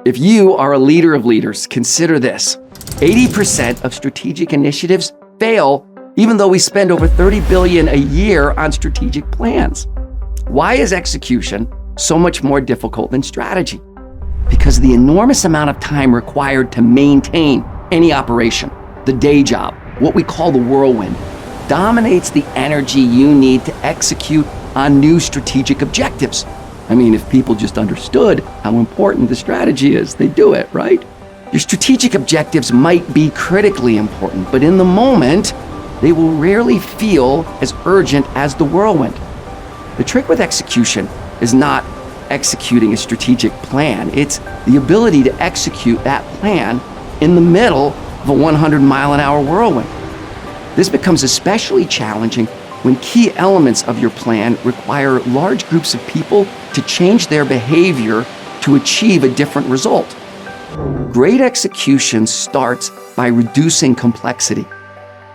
If you are a leader of leaders, consider this. 80% of strategic initiatives fail even though we spend over $30 billion a year on strategic plans. Why is execution so much more difficult than strategy? Because the enormous amount of time required to maintain any operation, the day job, what we call the whirlwind, dominates the energy you need to execute on new strategic objectives. I mean, if people just understood how important the strategy is, they'd do it, right? Your strategic objectives might be critically important, but in the moment, they will rarely feel as urgent as the whirlwind. The trick with execution is not executing a strategic plan. It's the ability to execute that plan in the middle of a 100-mile-an-hour whirlwind. This becomes especially challenging when key elements of your plan require large groups of people to change their behavior to achieve a different result. Great execution starts by reducing complexity.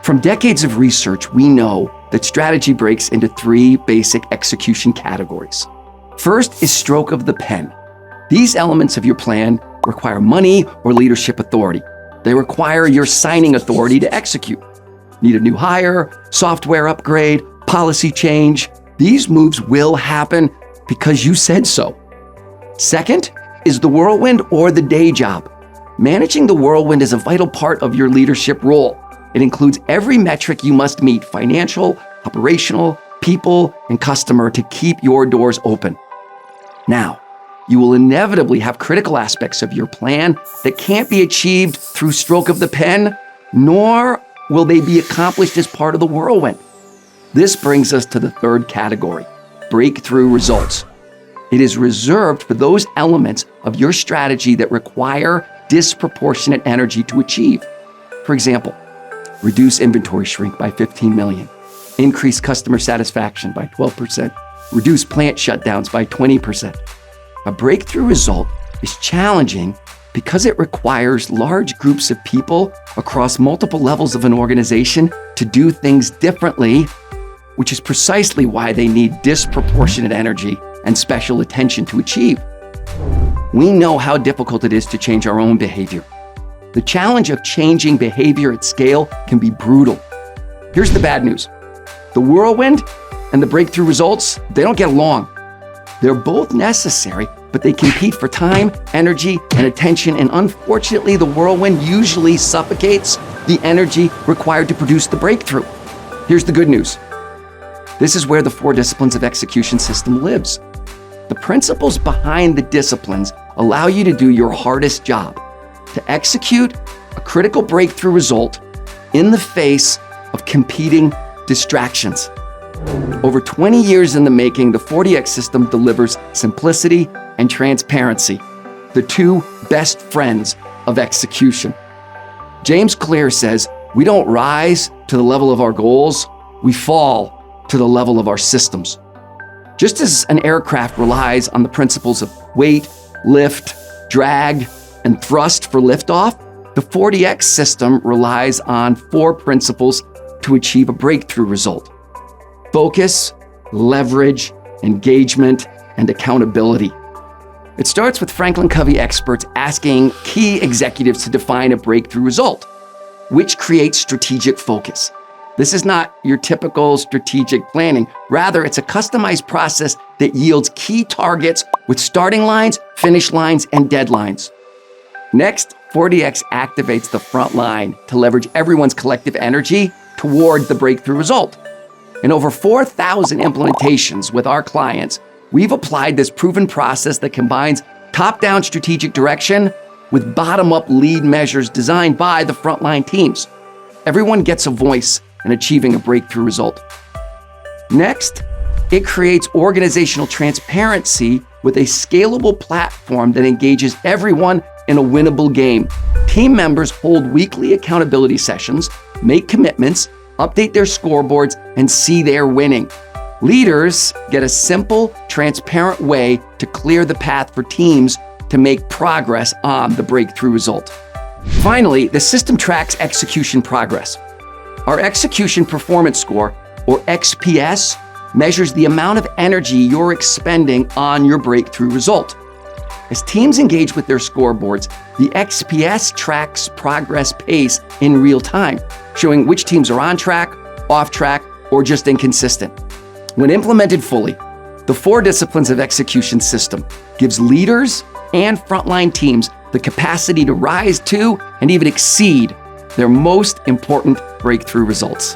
From decades of research, we know that strategy breaks into three basic execution categories. First is stroke of the pen. These elements of your plan require money or leadership authority. They require your signing authority to execute. Need a new hire, software upgrade, policy change. These moves will happen because you said so. Second is the whirlwind or the day job. Managing the whirlwind is a vital part of your leadership role. It includes every metric you must meet: financial, operational, people, and customer, to keep your doors open. Now, you will inevitably have critical aspects of your plan that can't be achieved through stroke of the pen, nor will they be accomplished as part of the whirlwind. This brings us to the third category: breakthrough results. It is reserved for those elements of your strategy that require disproportionate energy to achieve. For example, reduce inventory shrink by 15 million, increase customer satisfaction by 12%, reduce plant shutdowns by 20%. A breakthrough result is challenging because it requires large groups of people across multiple levels of an organization to do things differently, which is precisely why they need disproportionate energy and special attention to achieve. We know how difficult it is to change our own behavior. The challenge of changing behavior at scale can be brutal. Here's the bad news. The whirlwind and the breakthrough results, they don't get along. They're both necessary, but they compete for time, energy, and attention, and unfortunately, the whirlwind usually suffocates the energy required to produce the breakthrough. Here's the good news. This is where the 4 disciplines of execution system lives. The principles behind the disciplines allow you to do your hardest job, to execute a critical breakthrough result in the face of competing distractions. Over 20 years in the making, the 40X system delivers simplicity and transparency, the 2 best friends of execution. James Clear says, "We don't rise to the level of our goals, we fall to the level of our systems." Just as an aircraft relies on the principles of weight, lift, drag, and thrust for liftoff, the 40X system relies on 4 principles to achieve a breakthrough result: focus, leverage, engagement, and accountability. It starts with Franklin Covey experts asking key executives to define a breakthrough result, which creates strategic focus. This is not your typical strategic planning. Rather, it's a customized process that yields key targets with starting lines, finish lines, and deadlines. Next, 40X activates the front line to leverage everyone's collective energy toward the breakthrough result. In over 4,000 implementations with our clients, we've applied this proven process that combines top-down strategic direction with bottom-up lead measures designed by the frontline teams. Everyone gets a voice in achieving a breakthrough result. Next, it creates organizational transparency with a scalable platform that engages everyone in a winnable game. Team members hold weekly accountability sessions, make commitments, update their scoreboards, and see they're winning. Leaders get a simple, transparent way to clear the path for teams to make progress on the breakthrough result. Finally, the system tracks execution progress. Our execution performance score, or XPS, measures the amount of energy you're expending on your breakthrough result. As teams engage with their scoreboards, the XPS tracks progress pace in real time, showing which teams are on track, off track, or just inconsistent. When implemented fully, the 4 disciplines of execution system gives leaders and frontline teams the capacity to rise to and even exceed their most important breakthrough results.